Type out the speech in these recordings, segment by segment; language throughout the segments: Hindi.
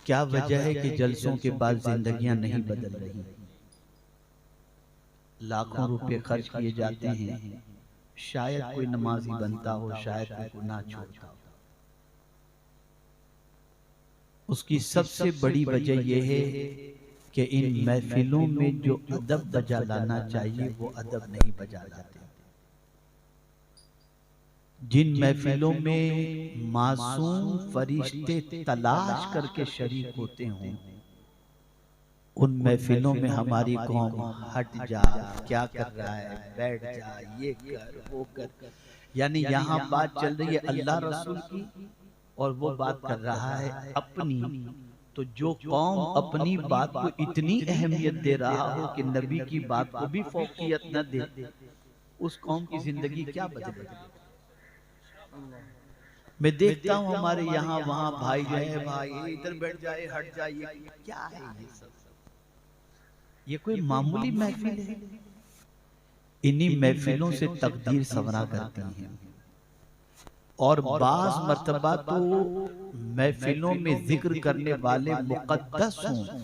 क्या वजह है कि जलसों के बाद जिंदगियां नहीं बदल रही? लाखों रुपए खर्च किए जाते हैं, शायद कोई नमाजी बनता हो, शायद कोई गुनाह छोड़ता हो। उसकी सबसे बड़ी वजह यह है कि इन महफिलों में जो अदब बजा लाना चाहिए वो अदब नहीं बजा लाते। जिन महफिलों में मासूम फरिश्ते तलाश करके शरीक होते हों, उन महफिलों में हमारी कौम हट जा, क्या कर रहा है, बैठ जा, ये कर वो कर, यानी यहाँ बात चल रही है अल्लाह रसूल की और वो बात कर रहा है अपनी। तो जो कौम अपनी बात को इतनी अहमियत दे रहा हो कि नबी की बात को भी फौकियत न दे, उस कौम की जिंदगी क्या बदलेगी? मैं देखता हूँ हमारे यहाँ वहां भाई जो है, भाई इधर बैठ जाए, हट जाए, क्या है ये सब? ये कोई मामूली महफिल है? इन्हीं महफिलों से तकदीर संवरा करती है। और बाज़ मर्तबा तो महफिलों में जिक्र करने वाले मुक़द्दस हों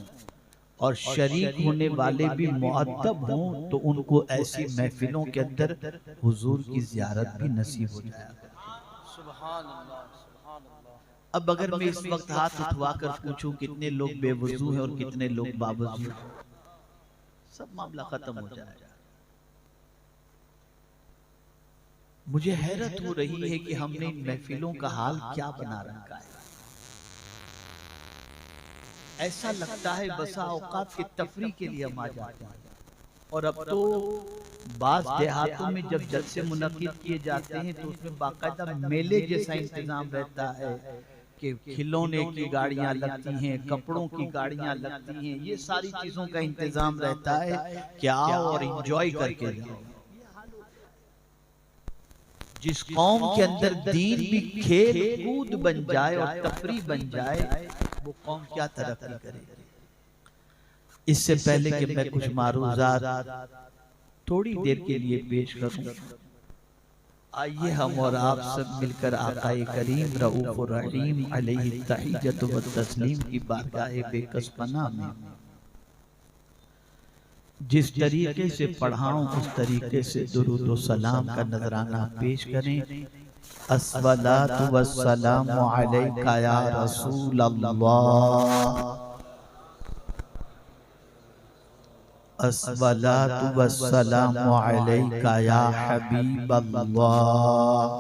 और शरीक होने वाले भी मुअद्दब हों, तो उनको ऐसी महफिलों के अंदर हुजूर की ज़ियारत भी नसीब हो जाए। अब अगर मैं इस वक्त हाथ उठवा कर पूछूं कितने लोग बेवजू हैं और कितने लोग बावजू, सब मामला खत्म हो जाएगा। मुझे हैरत हो रही है कि हमने इन महफिलों का हाल क्या बना रखा है। ऐसा लगता है बसा औकात की तफरी के लिए हम आ जाते हैं। और अब तो बाज़ देहातों में जब जलसे मुनक्किद किए जाते हैं तो उसमें बाकायदा मेले जैसा इंतजाम रहता है कि खिलौने की गाड़ियां लगती हैं, कपड़ों की गाड़ियां लगती हैं, ये सारी चीजों का इंतजाम रहता है कि आओ और एंजॉय करके जाओ। जिस कौम के अंदर दीन भी खेल कूद बन जाए और तफरी बन जाए, वो कौम क्या तरक्की करेगी? इससे पहले कि मैं कुछ मारूजात थोड़ी देर के लिए पेश करूं, आइए हम और आप सब मिलकर आकाए करीम रऊफ रहीम अलैहि तहियत व तस्लीम की बारगाह बेकस पनाह में जिस तरीके से पढ़ाऊं उस तरीके से दुरूद व सलाम का नजराना पेश करें। अस्सलातु वस्सलामु अलैका या रसूल अल्लाह, अस्सलातु वस्सलामु अलैका या हबीब अल्लाह,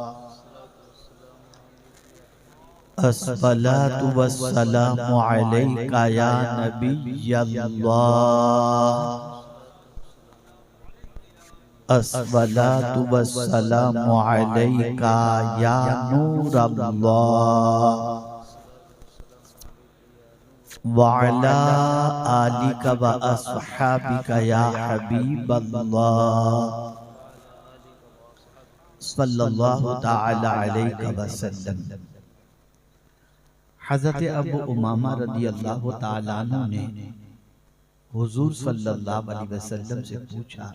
अस्सलातु वस्सलामु अलैका या नबी अल्लाह, अस्सलातु वस्सलामु अलैका या नूर अल्लाह, व अला आलिका व अस्हाबिका या हबीब अल्लाह, सल्लल्लाहु तआला अलैहि वसल्लम। हज़रत अबू उमामा रदी अल्लाह तआला अन्हु ने हुजूर सल्लल्लाहु अलैहि वसल्लम से पूछा,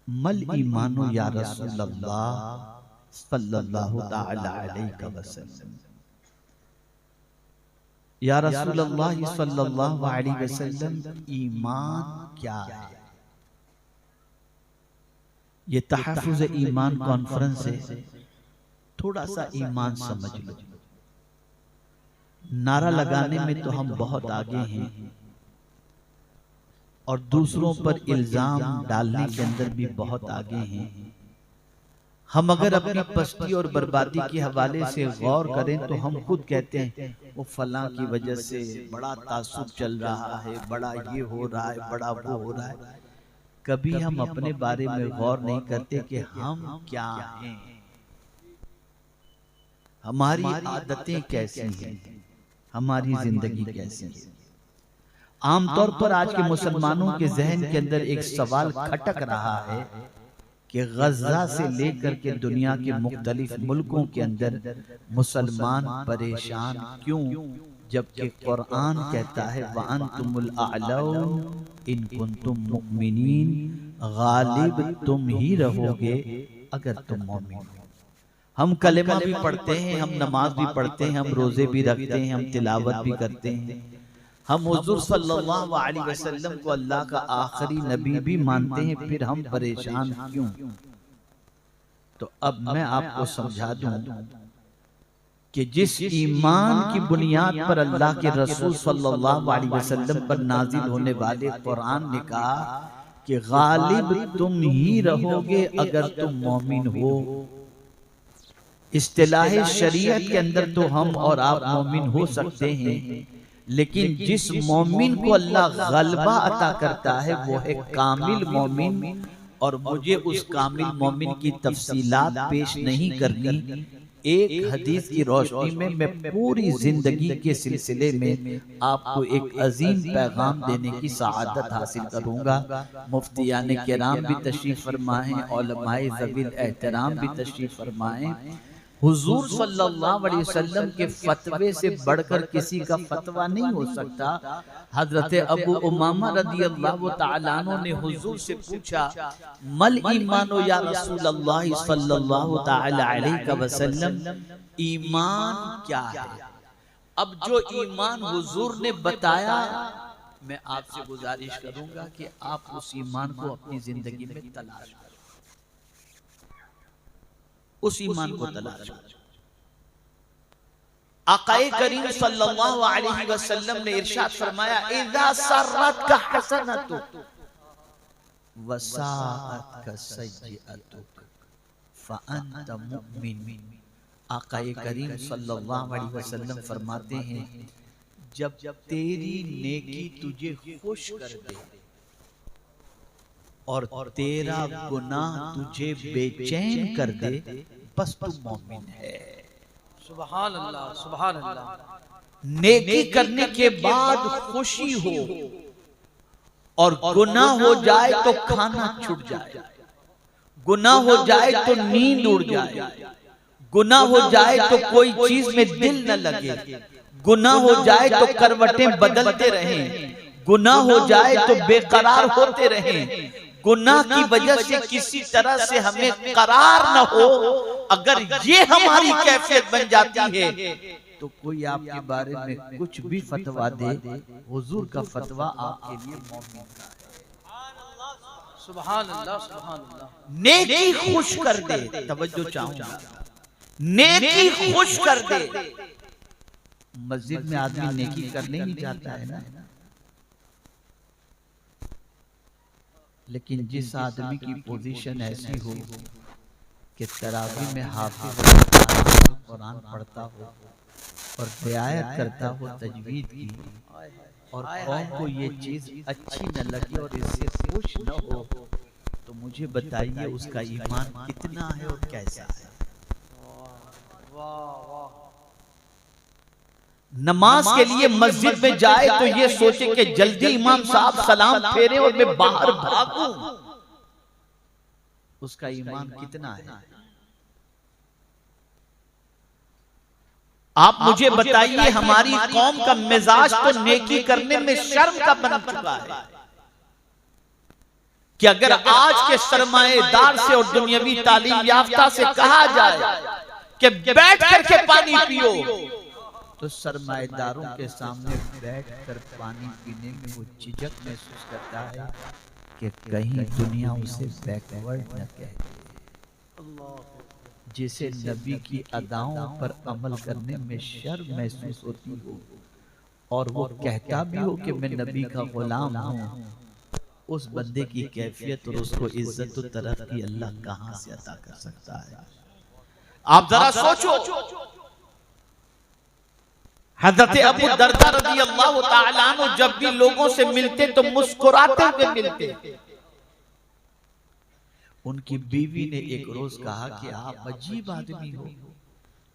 मल ईमानो या रसूलल्लाह सल्लल्लाहु तआला अलैहि वसल्लम, या रसूलल्लाह सल्लल्लाहु अलैहि वसल्लम, ईमान क्या है? ये तहफ़्फ़ुज़ ईमान कॉन्फ्रेंस है, थोड़ा सा ईमान समझ लो। नारा लगाने में तो हम बहुत आगे हैं और दूसरों पर इल्जाम डालने के अंदर भी बहुत आगे हैं। हम अगर अपनी पस्ती और बर्बादी के हवाले से गौर करें तो हम खुद कहते हैं वो फलां की वजह से बड़ा तासुब चल रहा है, बड़ा ये हो रहा है, बड़ा वो हो रहा है। कभी हम अपने बारे में गौर नहीं करते कि हम क्या हैं, हमारी आदतें कैसी हैं, हमारी जिंदगी कैसी है। आमतौर पर आज के मुसलमानों के जहन के अंदर एक सवाल खटक रहा है कि गजा से लेकर के दुनिया के मुख्तलिफ मुल्कों के अंदर मुसलमान परेशान क्यों, जबकि कुरान कहता है व अंतुमुल अअलौन इन कुंतुम मुमिनीन, गालिब तुम ही रहोगे अगर तुम मोमिन हो। हम कलेमा भी पढ़ते हैं, हम नमाज भी पढ़ते हैं, हम रोजे भी रखते हैं, हम तिलावत भी करते हैं, हम हुजूर सल्लल्लाहु अलैहि वसल्लम को अल्लाह का आखिरी नबी भी मानते हैं, फिर हम परेशान क्यों? तो अब मैं आपको समझा दूं कि जिस ईमान की बुनियाद पर अल्लाह के रसूल सल्लल्लाहु अलैहि वसल्लम पर नाजिल होने वाले कुरान ने कहा कि गालिब तुम ही रहोगे अगर तुम मोमिन हो। इस्तिलाह शरीयत के अंदर तो हम और आप मोमिन हो सकते हैं, लेकिन जिस मोमिन को अल्लाह गलबा अता करता है वो है कामिल मोमिन। और मुझे उस कामिल मोमिन की तफसीलात पेश नहीं करनी, एक हदीस की रोशनी में मैं पूरी जिंदगी के सिलसिले में आपको एक अजीम पैगाम देने की सआदत हासिल करूंगा। मुफ्तियान किराम भी तशरीफ फरमाएं, उलमाए ज़वील एहतराम भी तशरीफ फरमाएं। हुजूर सल्लल्लाहु अलैहि वसल्लम के फतवे से बढ़कर किसी का फतवा नहीं हो सकता। हजरत अबू उमामा रदियल्लाहु ताला अन्हु ने हुजूर से पूछा, मल ईमानो या रसूल अल्लाह सल्लल्लाहु ताला अलैहि वसल्लम, ईमान क्या है? अब जो ईमान हुजूर ने बताया, मैं आपसे गुजारिश करूंगा कि आप उस ईमान को अपनी जिंदगी में तलाश करें, उस ईमान को तलाश करें। आकाए करीम सल्लल्लाहु अलैहि वसल्लम ने इरशाद फरमाया, इज़ा सर्रतका हसनतुक वसाअतका सय्यअतुक फअंत मुमिन। आकाए करीम सल्लल्लाहु अलैहि वसल्लम फरमाते हैं, जब तेरी नेकी तुझे खुश कर दे और तेरा गुनाह तुझे बेचैन कर दे, बस तू मोमिन है। सुभान अल्लाह, सुभान अल्लाह। नेकी करने के बाद खुशी हो और गुनाह हो जाए तो खाना छूट जाए, गुनाह हो जाए तो नींद उड़ जाए, गुनाह हो जाए तो कोई चीज में दिल न लगे, गुनाह हो जाए तो करवटें बदलते रहें, गुनाह हो जाए तो बेकरार होते रहें, गुनाह की वजह से किसी तरह से हमें करार न हो। अगर ये हमारी कैफियत बन जाती है तो कोई आपके बारे में कुछ भी फतवा दे, हुजूर का फतवा आपके लिए मोमिन का है। सुभान अल्लाह, सुभान अल्लाह। नेकी खुश कर दे, तवज्जो चाहूंगा, नेकी खुश कर दे। मस्जिद में आदमी नेकी करने ही जाता है ना, लेकिन जिस आदमी की पोजीशन ऐसी हो कि तरावी में हाफिज कुरान पढ़ता हो और रियायत करता हो तजवीद की, और कौम को ये चीज अच्छी न लगे और इससे खुश न हो, तो मुझे बताइए उसका ईमान कितना है और कैसा है। नमाज के लिए मस्जिद में जाए तो ये सोचे कि जल्दी इमाम साहब सलाम फेरे और मैं बाहर भागूं, उसका ईमान कितना है। आप मुझे बताइए, हमारी कौम का मिजाज तो नेकी करने में शर्म का बन चुका है कि अगर आज के सरमाएदार से और दुनियावी तालीम याफ्ता से कहा जाए कि बैठ करके पानी पियो, तो सरमाएदारों के सामने बैठकर पानी पीने में वो झिझक महसूस करता है कि कहीं दुनिया उसे बैकवर्ड न कहे। जिसे नबी की अदाओं पर अमल करने में शर्म महसूस होती हो और वो कहता भी हो कि मैं नबी का गुलाम हूँ, उस बंदे की कैफियत और उसको इज्जत और तरक्की अल्लाह कहाँ से अता कर सकता है। आप जरा सोचो, हज़रत अबू दरदा रज़ियल्लाहु ताला अन्हु जब भी लोगों से मिलते तो मुस्कुराते हुए मिलते। उनकी बीवी ने एक रोज कहा कि आप अजीब आदमी हो,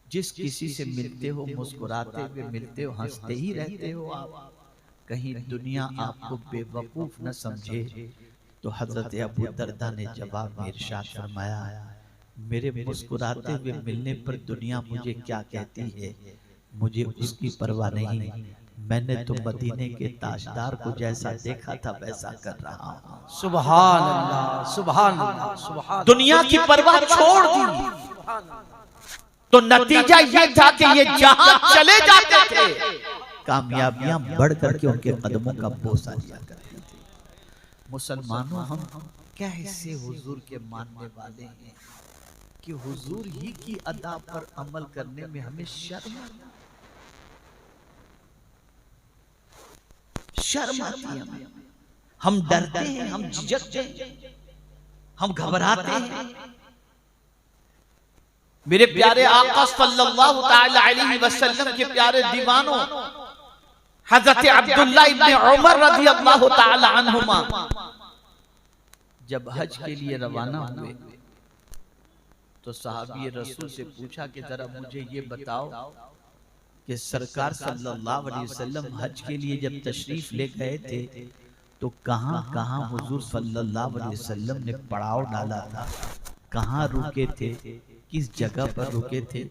जिस किसी से मिलते हो मुस्कुराते हुए मिलते हो, हंसते ही रहते हो, आप कहीं दुनिया आपको बेवकूफ न समझे। तो हजरत अबू दरदा ने जवाब में इरशाद फरमाया, मेरे मुस्कुराते हुए मिलने पर दुनिया मुझे क्या कहती है, मुझे उसकी परवाह नहीं, मैंने तो मदीने के ताजदार को जैसा देखा था वैसा कर रहा हूँ। सुभान अल्लाह, सुभान अल्लाह, सुभान। दुनिया की परवाह छोड़ दी। तो नतीजा ये था कि ये जहां चले जाते थे कामयाबियां बढ़ करके उनके कदमों का बोसा लिया करती थी। मुसलमानों, हम कैसे हुजूर के मानने वाले हैं कि हुजूर ही की अदा पर अमल करने में हमें शर्म आती है। हम डरते हैं, हम झिझकते हैं, हम घबराते हैं। मेरे प्यारे आका सल्लल्लाहु ताला अलैहि वसल्लम के प्यारे दीवानों हजरत अब्दुल्ला इब्न उमर रज़ी अल्लाह ताला अन्हुमा जब हज के लिए रवाना हुए तो सहाबी रसूल से पूछा कि जरा मुझे ये बताओ कि सरकार सल्लल्लाहु अलैहि वसल्लम हज के लिए जब तशरीफ ले गए थे तो कहां कहां हुजूर सल्लल्लाहु अलैहि वसल्लम ने पड़ाव डाला था, कहां रुके थे, किस जगह पर रुके थे,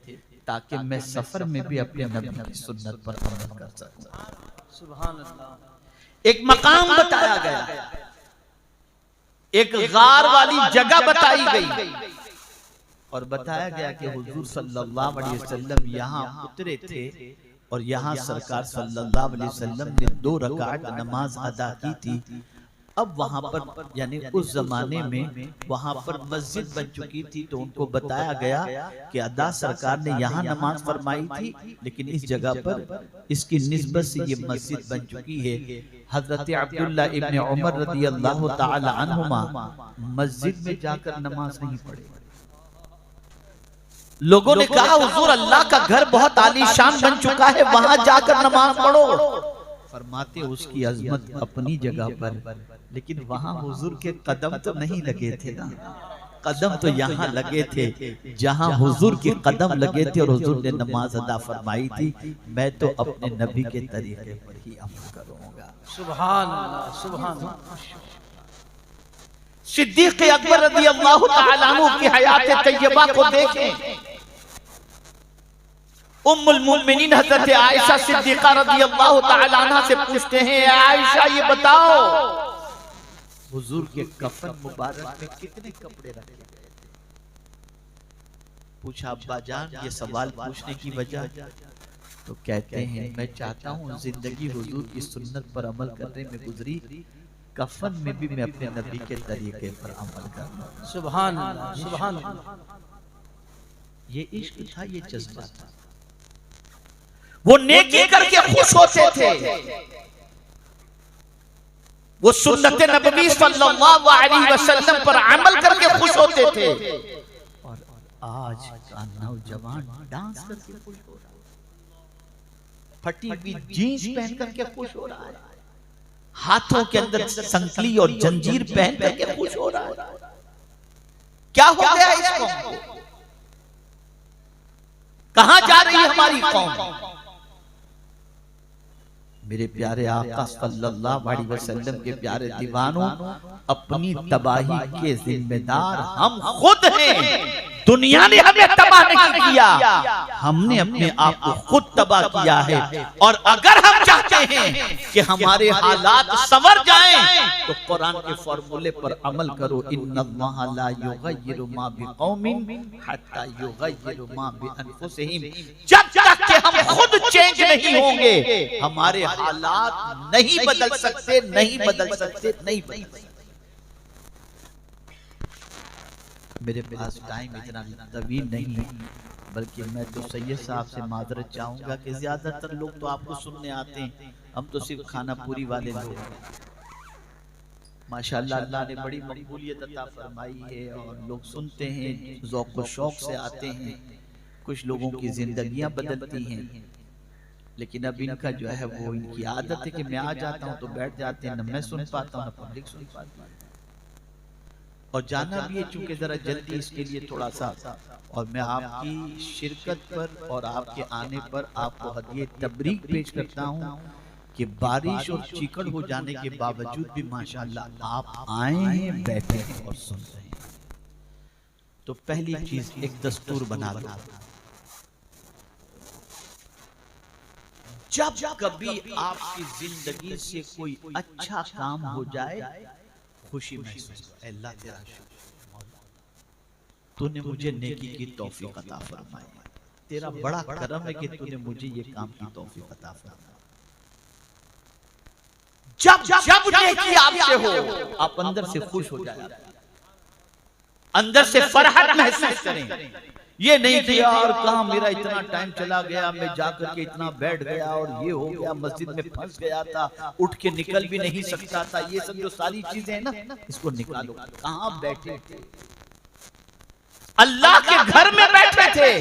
ताकि मैं सफर में भी अपने नबी की सुन्नत पर अमल कर सकूं। सुभान अल्लाह। एक मकाम बताया गया, एक गार वाली जगह बताई गई और बताया गया कि हुजूर सल्लल्लाहु अलैहि वसल्लम यहाँ उतरे थे और यहाँ सरकार सल्लल्लाहु अलैहि वसल्लम ने 2 रकात नमाज अदा की थी। अब वहां पर यानी उस जमाने में वहां पर मस्जिद बन चुकी थी, तो उनको बताया गया कि अदा सरकार ने यहाँ नमाज फरमाई थी, लेकिन इस जगह पर इसकी निस्बत से ये मस्जिद बन चुकी है। हजरत अब्दुल्ला इब्न उमर रज़ी अल्लाह ताला अन्हुमा मस्जिद में जाकर नमाज नहीं पढ़े। लोगों ने कहा हुजूर अल्लाह का घर बहुत आलीशान बन चुका है, वहां जाकर नमाज पढ़ो। फरमाते उसकी अजमत अपनी जगह पर, लेकिन वहां हुजूर के कदम तो नहीं लगे थे ना, कदम तो यहाँ लगे थे जहां हुजूर के कदम लगे थे और हुजूर ने नमाज अदा फरमाई थी। मैं तो अपने नबी के तरीके पर ही अमल करूंगा। सुभान अल्लाह, सुभान अल्लाह। सिद्दीक़ अकबर रज़ी अल्लाह ताला अन्हु की हयात तय्यबा को देखें। उम्मुल मोमिनीन हज़रत आयशा सिद्दीक़ा रज़ी अल्लाह ताला अन्हा से पूछते हैं, आयशा ये बताओ हुजूर के कफन मुबारक में कितने कपड़े रखे गए थे? पूछा अब्बा जान ये सवाल पूछने की वजह, तो कहते हैं मैं चाहता हूँ जिंदगी हुजूर की सुन्नत पर अमल करने में गुजरी, कफन में भी मैं अपने नबी के तरीके पर अमल करना। सुभान अल्लाह, सुभान अल्लाह। ये इश्क था, ये जज्बा था। वो नेकी करके खुश होते थे, वो सुन्नत नबवी सल्लल्लाहु अलैहि वसल्लम पर अमल करके खुश होते थे। और आज का नौजवान डांस करके खुश हो रहा है, फटी हुई जीन्स पहन करके खुश हो रहा है, हाथों के अंदर संकली और जंजीर पहन करके खुश हो रहा है। क्या हो गया इस कौम को? कहां जा रही है हमारी कौम? मेरे प्यारे आका सल्लल्लाहु अलैहि वसल्लम के प्यारे दीवानों, अपनी तबाही के जिम्मेदार हम खुद हैं। दुनिया ने हमें तबाह नहीं किया, हमने अपने आप को खुद तबाह किया है। और अगर हम चाहते हैं कि हमारे हालात संवर जाएं, तो कुरान के फॉर्मूले पर अमल करो, इन्नल्लाहा ला युगय्यिरु मा बिकौमिन हत्ता युगय्यिरु मा बिअनफुसिहिम। जब तक कि हम खुद चेंज नहीं होंगे, हमारे हालात नहीं बदल सकते, नहीं बदल सकते, नहीं बदल सकते। मेरे पास टाइम इतना तवील नहीं है, बल्कि मैं तो सैयद साहब से माजरत चाहूंगा कि ज्यादातर लोग तो आपको सुनने आते हैं, हम तो सिर्फ खाना पूरी वाले लोग हैं। माशाअल्लाह अल्लाह ने बड़ी मकबूलियत अता फरमाई है और लोग सुनते हैं, ज़ौक़ व शौक़ से आते हैं। कुछ लोगों की जिंदगियां बदलती हैं, लेकिन अब इनका जो है वो इनकी आदत है कि मैं आ जाता हूँ तो बैठ जाते हैं, न मैं सुन पाता हूँ न पब्लिक सुन पाती है। और जाना भी है चूंकि जरा जल्दी, इसके लिए थोड़ा सा, और मैं आपकी शिरकत पर और आपके आने पर आपको हदिये तबरीक पेश करता हूँ कि बारिश और चिकड़ हो जाने के बावजूद भी माशाअल्लाह आप आए हैं, बैठे हैं और सुन रहे हैं। तो पहली चीज एक दस्तूर बना लो, जब कभी आपकी जिंदगी से कोई अच्छा काम हो जाए, खुशी महसूस करो, अल्लाह तेरा शुक्र, तूने मुझे नेकी की तौफीक अता फरमाई। तेरा बड़ा करम है कि तूने मुझे ये काम की तौफीक अता फरमाई। जब जब नेकी आपसे हो आप अंदर से खुश हो जाए, अंदर से फरहत महसूस करें। ये नहीं कि यार कहाँ मेरा इतना टाइम चला गया, मैं जाकर के इतना बैठ गया और ये हो गया, मस्जिद में फंस गया था, उठ के निकल भी नहीं सकता था। ये सब जो सारी चीजें हैं ना, इसको निकालो। कहाँ बैठे थे? अल्लाह के घर में बैठे थे।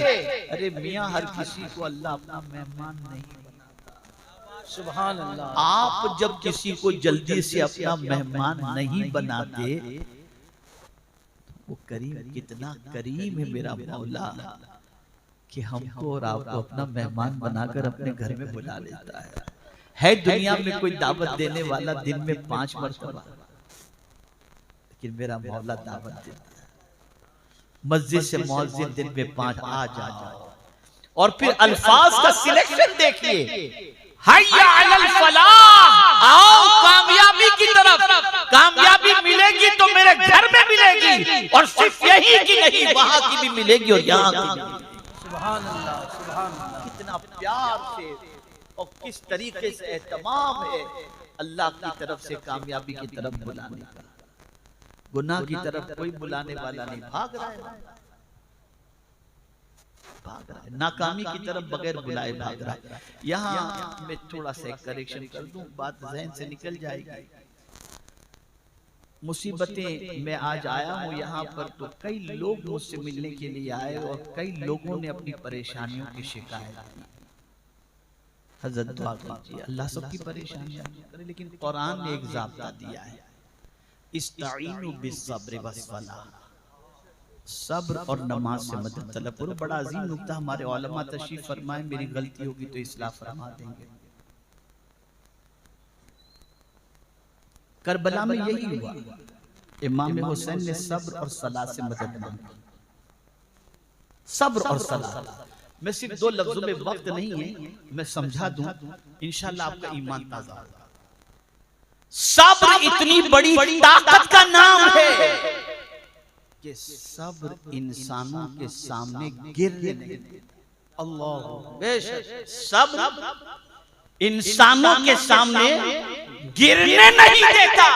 अरे मियाँ, हर किसी को अल्लाह अपना मेहमान नहीं बनाता। सुभान अल्लाह। आप जब किसी को जल्दी से अपना मेहमान नहीं बनाते, वो करीम, कितना करीम है मेरा मौला कि हमको और आपको अपना मेहमान बनाकर अपने घर में बुला लेता है। दुनिया में कोई दावत देने वाला दिन में 5 मरतबा, लेकिन मेरा मौला दावत देता है। मस्जिद से मुअज्जिन दिन में 5 आ जाओ। और फिर अल्फाज का सिलेक्शन देखिए, हय्या अलल फलाह, आओ कामयाबी की तरफ। कामयाबी मिलेगी तो मेरे घर में मिलेगी, और सिर्फ यही की नहीं, वहां की भी मिलेगी और यहाँ की भी मिलेगी। सुभान अल्लाह, सुभान अल्लाह। कितना प्यार से और किस तरीके से एहतमाम है अल्लाह की तरफ से कामयाबी की तरफ बुलाने का। गुनाह की तरफ कोई बुलाने वाला नहीं, भाग रहा है, भाग रहा है। नाकामी की तरफ बगैर बुलाए भाग रहा है। यहाँ मैं थोड़ा सा करेक्शन कर दूं, बात ज़हन से निकल जाएगी। मुसीबतें, मैं आज आया हूँ यहाँ पर तो कई लोग मुझसे मिलने के लिए आए और कई लोगों ने अपनी परेशानियों की शिकायत की। हज़रत दुआ कीजिए अल्लाह सबकी परेशानियां करे, लेकिन कुरान ने एक ज़ाब्ता दिया है, इस्ताईनु बिस्सब्र वस्सलाह, सब्र और नमाज से मदद तलब करो। बड़ा अजीम नुक्ता हमारे उलमा तशरीफ फरमाए, मेरी गलती होगी तो इस्लाह फरमा देंगे। करबला में यही हुआ, इमाम हुसैन ने सब्र और सलाह से मदद मांगी। सब्र और सलाह, मैं सिर्फ 2 लफ्जों में, वक्त नहीं है, मैं समझा दूं, इंशाल्लाह आपका ईमान ताजा होगा। सब्र इतनी बड़ी ताकत का नाम है कि सब्र इंसानों के सामने गिरने नहीं देता। अल्लाह बेशक, सब्र इंसानों के सामने गिरने नहीं देता,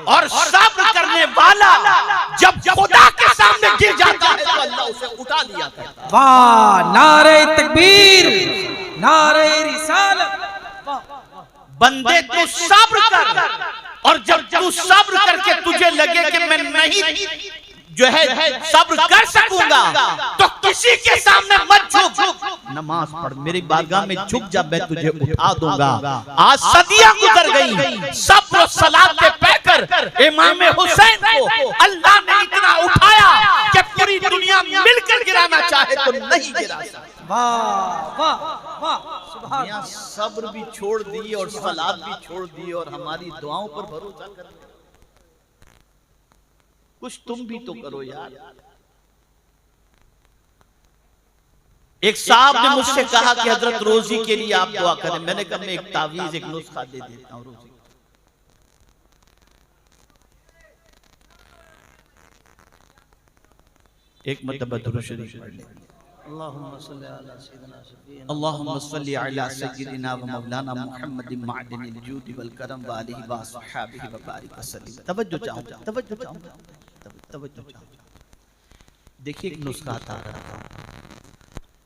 और सब्र करने वाला जब खुदा के सामने गिर जाता है तो अल्लाह उसे उठा लिया करता है। वाह, नारे तकबीर, नारे रिसालत। बंदे तू सब्र कर, और जब तू सब्र करके तुझे लगे कि मैं नहीं जो है सब्र कर सकूंगा, तो किसी के सामने मत झुक, नमाज पढ़, मेरी बारगाह में झुक जा, मैं तुझे उठा दूंगा। आज सदियां गुजर गई, सब्र और सलात के पैकर इमाम हुसैन को अल्लाह ने इतना उठाया कि पूरी दुनिया मिलकर गिराना चाहे तो नहीं गिरा सकती। वाह वाह वाह, सुभान यहाँ सब्र भी छोड़ दिए और सलात भी छोड़ दिए और हमारी दुआओं पर भरोसा कर लिया। कुछ तुम भी तो करो यार। एक साहब ने मुझसे कहा कि हजरत रोजी के लिए आप दुआ करें। मैंने कहा मैं एक तावीज, एक नुस्खा दे देता हूं रोजी। एक मतलब दुरूद शरीफ पढ़ ले। अल्लाहुम्मा सल्ली अला सय्यिदिना शफीना, अल्लाहुम्मा सल्ली अला सय्यिदिना व मौलाना मुहम्मदिन मअदिनिल जूद वल करम व आलिहि व अस्हाबिहि व बारिक वसल्लम। तवज्जो चाहूंगा, तवज्जो चाहूंगा, तवज्जो चाहूंगा। देखिए एक नुस्खा आता है,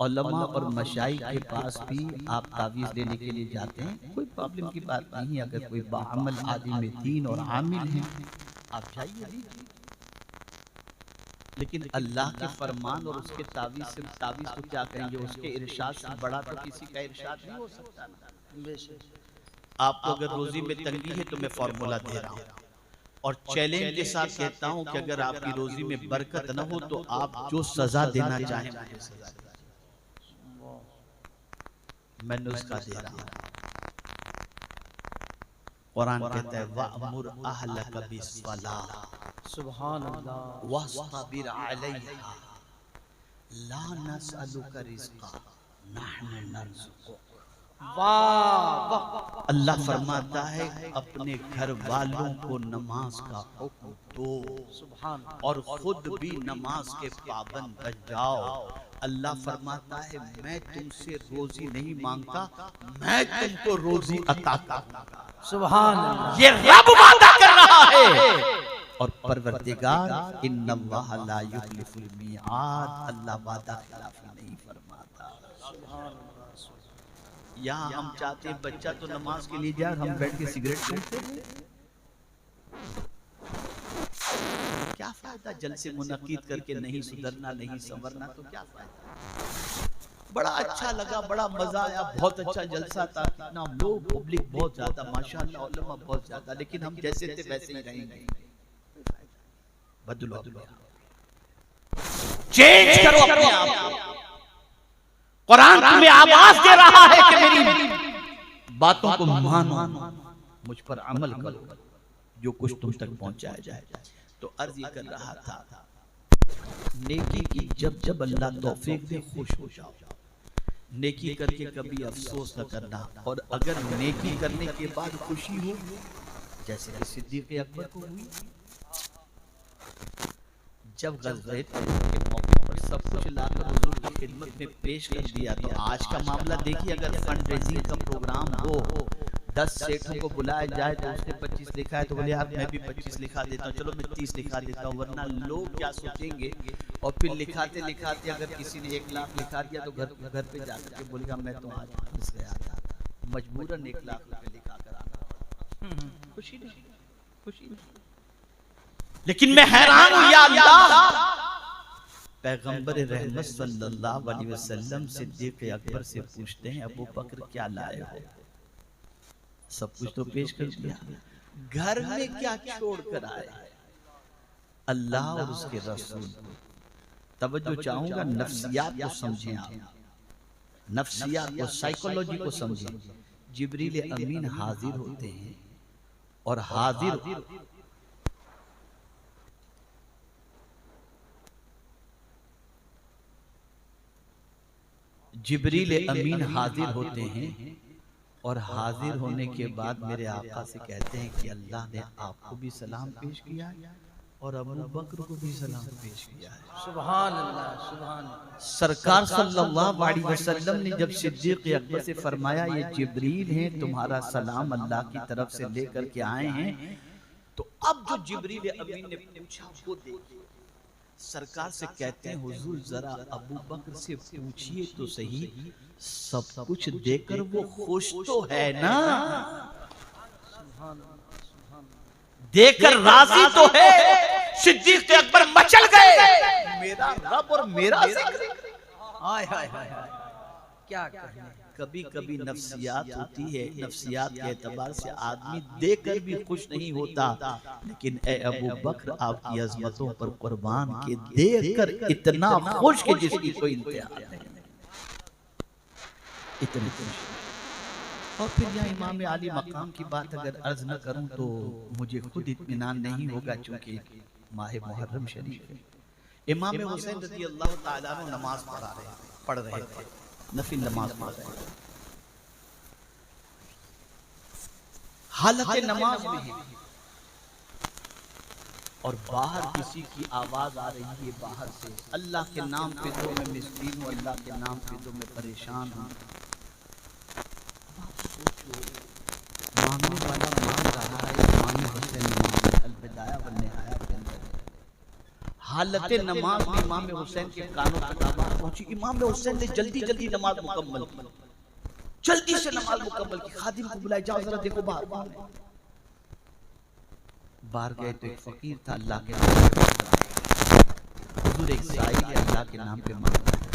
उलमा और मशाइख के पास भी आप तावीज़ लेने के लिए जाते हैं, कोई प्रॉब्लम की बात नहीं है। अगर कोई बाअमल आदमी दीन और आमिल हैं, आप जाइए लीजिए। लेकिन अल्लाह के फरमान और उसके तावीज़ से, तावीज़ तो क्या करेंगे, उसके इरशाद से बड़ा तो किसी का इरशाद नहीं हो सकता ना। आपको अगर रोजी में तंगी है तो मैं फॉर्मूला दे रहा हूँ और चैलेंज के साथ कहता हूँ कि अगर आपकी रोजी में बरकत न हो तो आप जो सजा देना चाहें मुझे सजा दें। मैं नुस्खा दे रहा हूँ। कुरान कहता है वअमुर अहलक बिस्सलाह, सुभान अल्लाह, वस्ताबिर अलैहा, ला नसअलुका रिज़्क़ा नहनु नरज़ुकुक। वाह वाह, अल्लाह फरमाता है अपने घर वालों को नमाज का हुक्म दो सुभान और खुद भी नमाज के पाबंद बन जाओ। अल्लाह फरमाता है मैं तुमसे रोजी नहीं मांगता, मैं तुमको रोजी अता करूंगा। सुभान अल्लाह। ये रब वादा कर रहा है और परवरदिगार इन्नल्लाह ला युखलिफुल मिआद, अल्लाह वादा खिलाफी नहीं फरमाता। सुभान अल्लाह। यहाँ हम चाहते हैं बच्चा तो नमाज के लिए जाए, हम बैठ के सिगरेट पीते हैं। क्या फायदा जलसे मुनक्किद करके नहीं सुधरना, नहीं संवरना, तो क्या फायदा। बड़ा अच्छा लगा, बड़ा मजा आया, बहुत अच्छा जलसा था, कितना लोग, पब्लिक बहुत ज्यादा, माशाअल्लाह, उलमा बहुत ज्यादा, लेकिन हम जैसे थे वैसे ही रहेंगे। बदलो, चेंज करो अपने आप को। कुरान तुम्हें आवाज दे रहा है कि मेरी बातों को मानो, मुझ पर अमल करो, जो कुछ तुम तक पहुंचाया जाए। तो अर्ज ये कर रहा था, नेकी की जब जब अल्लाह तौफीक दे खुश हो जाओ। नेकी करके कभी अफसोस न करना, और अगर नेकी करने के बाद खुशी हो, जैसे कि सिद्दीक़ अकबर को हुई जब गज़वे के मौके पर सब कुछ लाकर हुजूर की खिदमत में पेश कर दिया। तो आज का मामला देखिए, अगर फंड रेजिंग का प्रोग्राम हो, 10 सेठों को बुलाया जाए तो उसने 25 लिखा है, तो बोले यार मैं भी 25 लिखा देता हूँ, चलो मैं 30 लिखा देता हूँ, वरना लोग क्या सोचेंगे। और फिर लिखाते लिखाते अगर किसी ने 1 लाख लिखा दिया तो घर पे जाकर के बोलेगा मैं तो आज फंस गया था, मजबूरन 1 लाख रुपए लिखा कर आना। खुशी नहीं, खुशी नहीं। लेकिन मैं हैरान हूं या अल्लाह, पैगंबर रहमत सल्लल्लाहु अलैहि वसल्लम सिद्दीक़ अकबर से पूछते हैं अबू बकर क्या लाए हो? सब कुछ तो पेश कर दिया, घर में क्या छोड़ कर आए? अल्लाह और उसके रसूल। तवज्जो चाहूंगा, नफ्सियात को समझें आप, नफ्सियात को, साइकोलॉजी को समझें। जिब्रील अमीन हाजिर होते हैं और हाजिर जिब्रील अमीन हाजिर होते हैं और हाजिर होने के बाद मेरे आका से कहते हैं कि अल्लाह ने आपको भी सलाम पेश किया और अबू बकर को भी सलाम पेश किया है। सुभान अल्लाह, सुभान अल्लाह। सरकार सल्लल्लाहु अलैहि वसल्लम ने जब सिद्दीक़ अकबर से फरमाया ये जिब्रील हैं, तुम्हारा सलाम अल्लाह की तरफ से लेकर के आए हैं, तो अब जो जिब्रील अमीन ने पूछा वो देखिए। सरकार से कहते हैं हुजूर जरा अबू बकर से पूछिए तो सही, सब कुछ देकर वो खुश तो है ना, देकर राजी तो है। सिद्दीक़ अकबर मचल गए, मेरा रब और मेरा जिक्र। हाय हाय हाय, क्या कहने। कभी कभी नफ्सियात होती है, नफ्सियात के एतबार से आदमी देकर भी खुश नहीं होता, लेकिन ए अबू बकर आपकी अजमतों पर कुर्बान के देखकर इतना खुश कि जिसकी कोई इंतहा नहीं, इतनी खुश। और फिर यहाँ इमाम आली मकाम की बात अगर अर्ज न करूं तो मुझे खुद इत्मीनान नहीं होगा, चूंकि माह मुहर्रम शरीफ है। इमाम हुसैन रज़ियल्लाहु ताला अन्हु नमाज पढ़ रहे थे, नफिल नमाज पढ़ रहे थे, हालत नमाज में है और बाहर किसी की आवाज आ रही है बाहर से, अल्लाह के नाम पे तो मैं मिस्कीन हूँ, अल्लाह के नाम पे तो मैं परेशान हूँ। मांगने वाला मांग रहा है, इमाम हुसैन अलविदाया व निहाया के अंदर हालत नमाज में इमाम हुसैन के कानों तक आवाज पहुंची। इमाम हुसैन ने जल्दी जल्दी नमाज मुकम्मल की, जल्दी से नमाज मुकम्मल की। खादिम को बुलाया, जाओ जरा देखो बाहर। बाहर गए तो एक फकीर था, अल्लाह के नाम पे हुजूर एक साई अल्लाह के नाम पे मांग रहा है।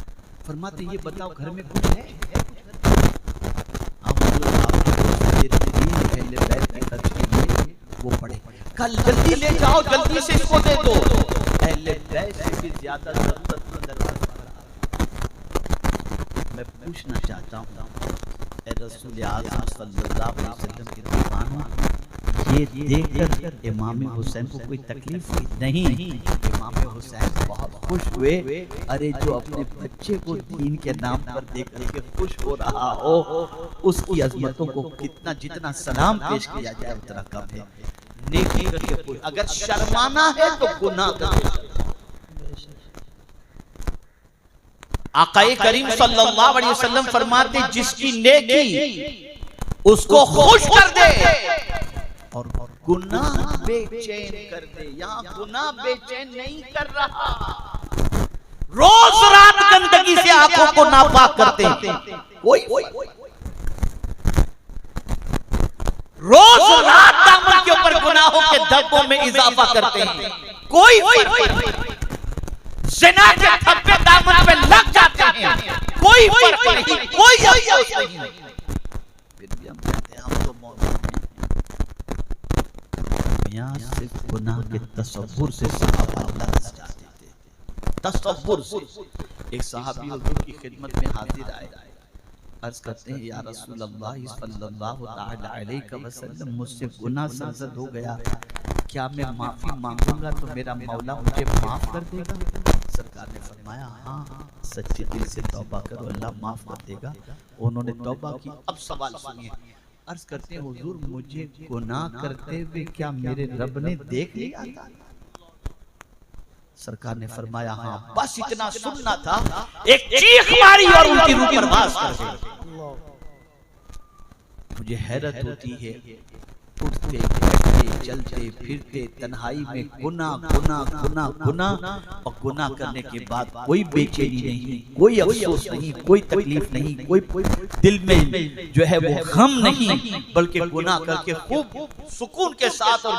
फरमाते ये बताओ घर में कुछ है? वो पढ़े, कल जल्दी ले जाओ, जल्दी से इसको दे दो। अहले बैत से भी ज्यादा मैं पूछना चाहता हूँ ए रसूल आज़म सल्लल्लाहु अलैहि वसल्लम के दीवानों, ये देखकर इमाम हुसैन को कोई तकलीफ हुई नहीं। इमाम हुसैन बहुत खुश हुए। अरे जो अपने बच्चे को दीन के नाम पर देख करके खुश हो रहा हो, उसकी अजमतों को कितना जितना सलाम पेश किया जाए उतना कम है। नेकी करके कोई अगर शर्माना है तो गुनाह करे। आकाए करीम सल्लल्लाहु अलैहि वसल्लम फरमाते जिसकी नेकी उसको खुश कर दे और गुनाह बेचैन कर दे। यहाँ गुनाह बेचैन नहीं कर रहा। रोज रात गंदगी से आंखों को नापाक करते हैं कोई, रोज रात दामन के ऊपर गुनाहों के धब्बों में इजाफा करते हैं कोई, ज़िना के धब्बे दामन पे लग जाते हैं कोई फर्क नहीं, कोई अफसोस नहीं। फिर भी हम कहते हैं हम तो मौजूद हैं। यहाँ सिर्फ गुनाह के तसव्वुर से सहाबा लरज़ जाते थे, तसव्वुर से। एक सहाबी हुजूर की खिदमत में हाजिर आए, अर्ज करते हैं या रसूल अल्लाह सल्लल्लाहु अलैहि वसल्लम मुझसे गुनाह सरज़द हो गया, क्या मैं माफी मांगूंगा तो मेरा मौला मुझे माफ कर देगा? सरकार ने फरमाया हाँ, सच्चे दिल से तौबा करो, अल्लाह माफ कर देगा। उन्होंने तौबा की। अब सवाल सुनिए, अर्ज करते हैं हुजूर मुझे गुनाह करते हुए क्या मेरे रब ने देख लिया था? सरकार ने फरमाया हाँ, बस इतना सुनना था। एक चीख मारी और उनकी रूह परवास कर गई। मुझे हैरत होती है, उठते बैठते चलते फिरते तन्हाई में गुनाह गुनाह गुनाह गुनाह, और गुनाह करने के बाद कोई बेचैनी नहीं, कोई अफसोस नहीं, कोई तकलीफ नहीं, कोई दिल में जो है वो गम नहीं, बल्कि गुनाह करके खूब सुकून के साथ और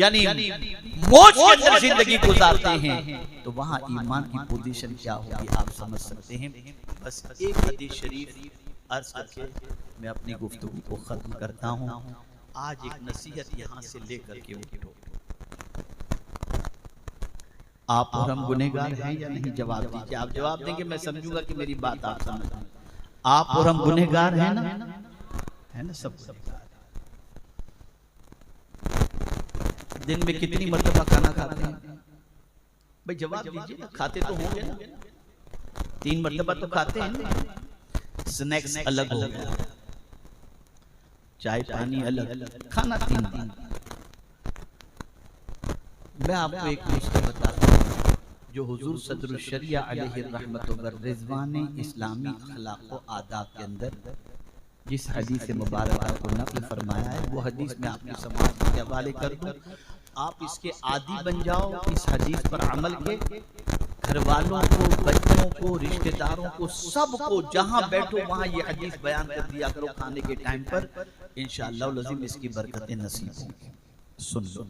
यानी मौज के अंदर जिंदगी गुजारते हैं। तो वहाँ ईमान की पोजीशन क्या होगी आप समझ सकते हैं। बस एक हदीस शरीफ अर्ज करके मैं अपनी गुफ्तगू को खत्म करता हूँ। आज एक नसीहत यहाँ से लेकर के उठो। आप और हम गुनहगार हैं या नहीं? जवाब दीजिए। आप जवाब देंगे मैं समझूंगा कि मेरी बात आप समझ। आप और हम गुनहगार हैं ना? है ना? सब गुनहगार। दिन में कितनी मर्तबा खाना खाते हैं भाई? जवाब दीजिए ना। खाते तो होंगे ना? 3 मर्तबा तो खाते हैं ना। स्नैक्स अलग हो गया, चाय पानी अलग, खाना 3। मैं आपको एक नुस्खा बताता हूँ जो हुजूर सदरुल शरिया अलैहि रहमत व रिज़वान इस्लामी अखलाक व आदाब के अंदर जिस हदीस मुबारक को नक़ल फरमाया है, वो हदीस में आपके समाज के हवाले कर दूं। आप इसके आदी बन जाओ, इस हदीस पर अमल के। घर वालों को, बच्चों को, रिश्तेदारों को, सबको जहां बैठो वहां ये हदीस बयान कर दिया करो खाने के टाइम पर। इंशाअल्लाह लज़ीम इसकी बरकतें नसीब होंगी। सुन लो,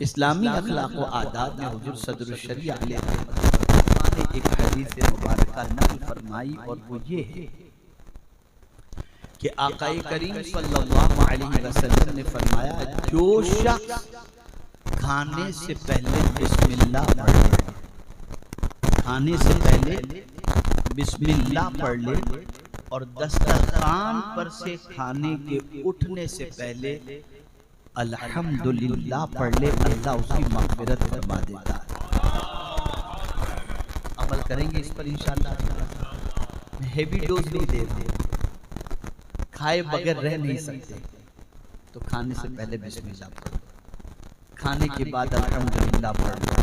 इस्लामी अखलाक व आदाब में हुजूर सदरुल शरिया अलैहि रहमतुल्लाह ने एक हदीस मुबारक नक़ल फरमाई और वो ये है कि आकाए करीम सल्लल्लाहु अलैहि वसल्लम ने फरमाया, जो शख्स खाने से पहले बिस्मिल्लाह पढ़ ले, खाने से पहले बिस्मिल्लाह पढ़ ले और दस्तरखान पर से खाने के उठने से पहले अल्हम्दुलिल्लाह पढ़ ले, अल्लाह उसकी मग़फ़िरत फरमा देता है। अमल करेंगे इस पर इंशाअल्लाह। हेवी डोज नहीं दे रहे, खाए बगैर रह नहीं सकते, तो खाने से पहले बिस्मिल्लाह पढ़ो, खाने के बाद अल्हम्दुलिल्लाह पढ़ो।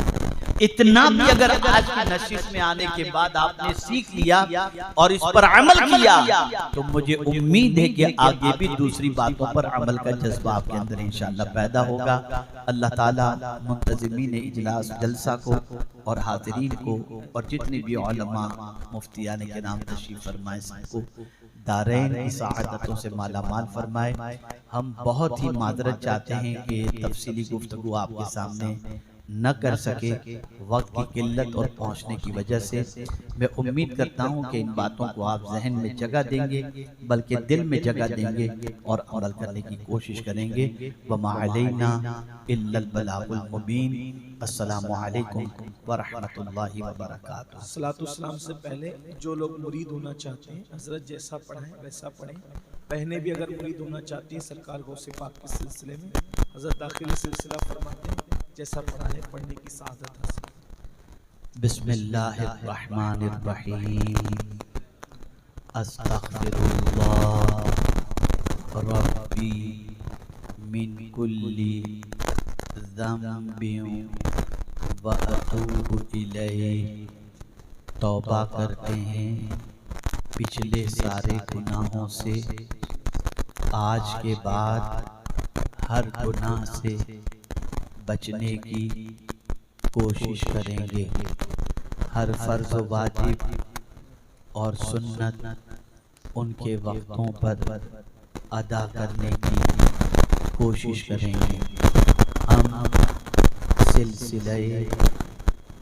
इतना भी अगर आज की नशिश में आने के बाद आपने सीख लिया और इस पर अमल किया, तो मुझे उम्मीद है कि आगे भी दूसरी बातों पर अमल का जज्बा आपके अंदर इंशाअल्लाह पैदा होगा। अल्लाह ताला मुंतज़िमीन इजलास जलसा को और हाज़िरीन को और जितने भी उलमा मुफ्तियान के नाम तशरीफ फरमाए सबको दारैन की सआदतों से माला माल फरमाए। हम बहुत ही माजरत चाहते हैं कि तफसीली गुफ्तगू आपके सामने न कर सके, वक्त की किल्लत और पहुंचने की वजह से। मैं उम्मीद करता हूं कि इन बातों को आप जहन में जगह देंगे, बल्कि दिल में जगह देंगे और अमल करने की कोशिश करेंगे। वमा अलैना इल्लल बलागुल मुबीन। अस्सलामु अलैकुम व रहमतुल्लाहि व बरकातुहू। सलातु सलाम से पहले जो लोग मुरीद होना चाहते हैं, हजरत जैसा पढ़ाएं वैसा पढ़ें। बहनें भी अगर मुरीद होना चाहती हैं सरकार गौसे पाक के सिलसिले में, हजरत दाखिल सिलसिला फरमाते हैं जैसा पढ़ा है पढ़ने की सादत हासिल। बिस्मिल्लाहिर्रहमानिर्रहीम। अस्तगफिरुल्लाह रब्बी मिन कुल्ली ज़ंबिन व अतूबु इलैहि। तौबा करते हैं पिछले सारे गुनाहों से, आज के बाद हर गुनाह से बचने की कोशिश करेंगे। हर फर्ज वाजिब और सुन्नत उनके वक्तों पर अदा करने की कोशिश करेंगे। हम सिलसिले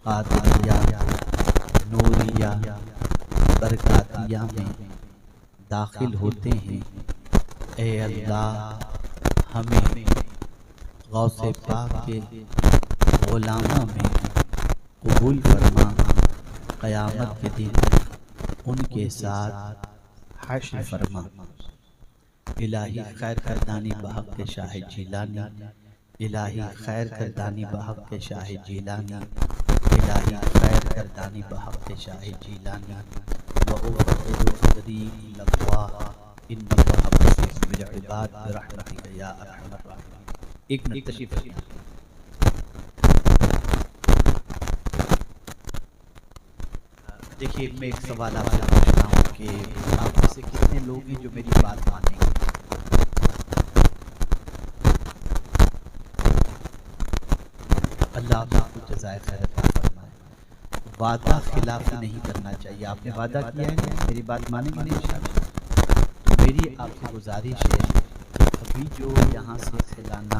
कादरिया नूरिया बरकातिया में दाखिल होते हैं। ए अल्लाह हमें गौसे पाक के गुलामों में कबूल फरमा, क़यामत के दिन उनके साथ हश्र फरमा। इलाही खैर करदानी बहक के शाह जीलानी, इलाही खैर करदानी बहक के शाह जीलानी, इलाही खैर करदानी बहक के शाह जीलानी। व उफ़क़िरु क़दरी इलल्लाह इन्नल्लाह बसीरुन बिल इबाद बिरहमतिका या अरहमर राहिमीन। एक मिनट तशरीफ़ रखिए। देखिए, मैं एक सवाल आपसे पूछता हूँ कि आप में से कितने लोग हैं जो मेरी बात मानेंगे? अल्लाह आपको जज़ाए खैर अता फरमाए। वादा खिलाफी नहीं करना चाहिए। आपने वादा किया है ना, मेरी बात मानेंगे नहीं इंशाअल्लाह। तो मेरी आपसे गुजारिश है, अभी जो यहाँ से खजाना